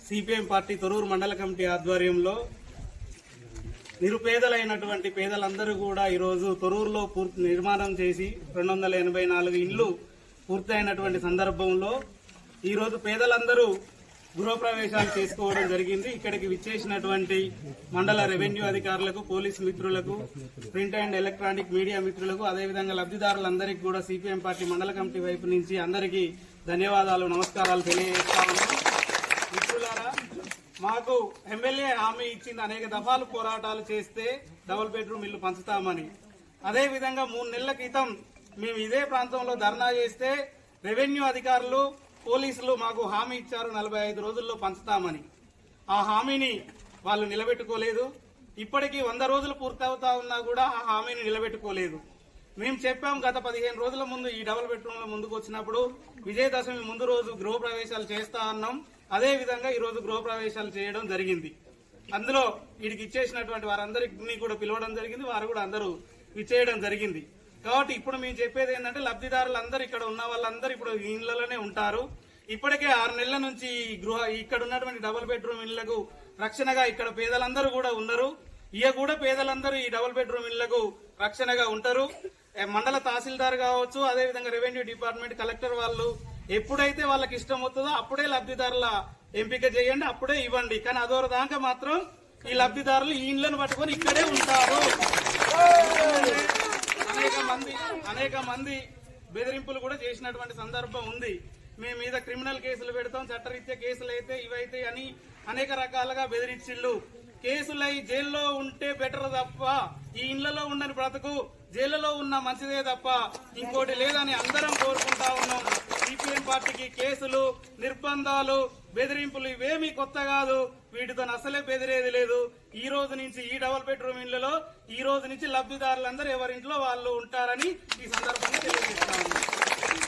CPM party Thorrur మండల committee ఆధ్వర్యంలో నిరుపేదలైనటువంటి పేదలందరూ కూడా ఈరోజు తొర్రూరులో పూర్తి నిర్మాణం చేసి 284 ఇండ్లు పూర్తయినటువంటి సందర్భంలో ఈరోజు పేదలందరూ గృహప్రవేశాలు చేసుకోవడం జరిగింది. ఇక్కడికి విచ్చేసినటువంటి మండల రెవెన్యూ అధికారులకు, పోలీసు మిత్రులకు, ప్రింట్ అండ్ ఎలక్ట్రానిక్ మీడియా మిత్రులకు, అదేవిధంగా లబ్ధిదారులందరికీ కూడా సిపిఎం పార్టీ మండల కమిటీ వైపు నుంచి అందరికీ ధన్యవాదాలు, నమస్కారాలు తెలియజేస్తా ఉన్నాం. మిత్రులారా, మాకు ఎమ్మెల్యే హామీ ఇచ్చింది, అనేక దఫాలు పోరాటాలు చేస్తే డబుల్ బెడ్రూమ్ ఇల్లు పంచుతామని. అదేవిధంగా 3 నెలల క్రితం మేము ఇదే ప్రాంతంలో ధర్నా చేస్తే రెవెన్యూ అధికారులు, పోలీసులు మాకు హామీ ఇచ్చారు 45 రోజుల్లో పంచుతామని. ఆ హామీని వాళ్ళు నిలబెట్టుకోలేదు. ఇప్పటికీ 100 రోజులు పూర్తవుతా ఉన్నా కూడా ఆ హామీని నిలబెట్టుకోలేదు. మేము చెప్పాం, గత 15 రోజుల ముందు ఈ డబుల్ బెడ్రూమ్ లో ముందుకు వచ్చినప్పుడు విజయదశమి ముందు రోజు గృహప్రవేశాలు చేస్తా అన్నాం. అదే విధంగా ఈ రోజు గృహప్రవేశాలు చేయడం జరిగింది. అందులో వీడికి ఇచ్చేసినటువంటి వారందరినీ కూడా పిలవడం జరిగింది. వారు కూడా అందరూ ఇచ్చేయడం జరిగింది. కాబట్టి ఇప్పుడు మేము చెప్పేది ఏంటంటే, లబ్ధిదారులందరూ ఇక్కడ ఉన్న వాళ్ళందరూ ఇప్పుడు ఈ ఇళ్లలోనే ఉంటారు. ఇప్పటికే 6 నెలల నుంచి ఇక్కడ ఉన్నటువంటి డబుల్ బెడ్రూమ్ ఇళ్లకు రక్షణగా ఇక్కడ పేదలందరూ కూడా ఉన్నారు. కూడా పేదలందరూ ఈ డబుల్ బెడ్రూమ్ ఇళ్లకు రక్షణగా ఉంటారు. మండల తహసీల్దార్ కావచ్చు, అదేవిధంగా రెవెన్యూ డిపార్ట్మెంట్, కలెక్టర్ వాళ్ళు ఎప్పుడైతే వాళ్ళకి ఇష్టం అవుతుందో అప్పుడే లబ్ధిదారుల ఎంపిక చేయండి, అప్పుడే ఇవ్వండి. కానీ అదోర దాకా మాత్రం ఈ లబ్ధిదారులు ఈ ఇండ్లను పట్టుకొని ఇక్కడే ఉంటారు. అనేక మంది బెదిరింపులు కూడా చేసినటువంటి సందర్భం ఉంది. మీ మీద క్రిమినల్ కేసులు పెడతాం, చట్టరీత్యా కేసులు అయితే ఇవైతే అని అనేక రకాలుగా బెదిరించిళ్ళు. కేసులై జైల్లో ఉంటే బెటర్ తప్ప ఈ ఇళ్లలో ఉండని బ్రతుకు జైలులో ఉన్న మంచిదే తప్ప ఇంకోటి లేదని అందరం కోరుకుంటా ఉన్నాం. సిపిఎం పార్టీకి కేసులు, నిర్బంధాలు, బెదిరింపులు ఇవేమీ కొత్త కాదు. వీటితో అసలే బెదిరేది లేదు. ఈ రోజు నుంచి ఈ డబుల్ బెడ్రూమ్ ఇళ్లలో ఈ రోజు నుంచి లబ్ధిదారులందరూ ఎవరింట్లో వాళ్ళు ఉంటారని ఈ సందర్భంగా తెలియజేస్తాము.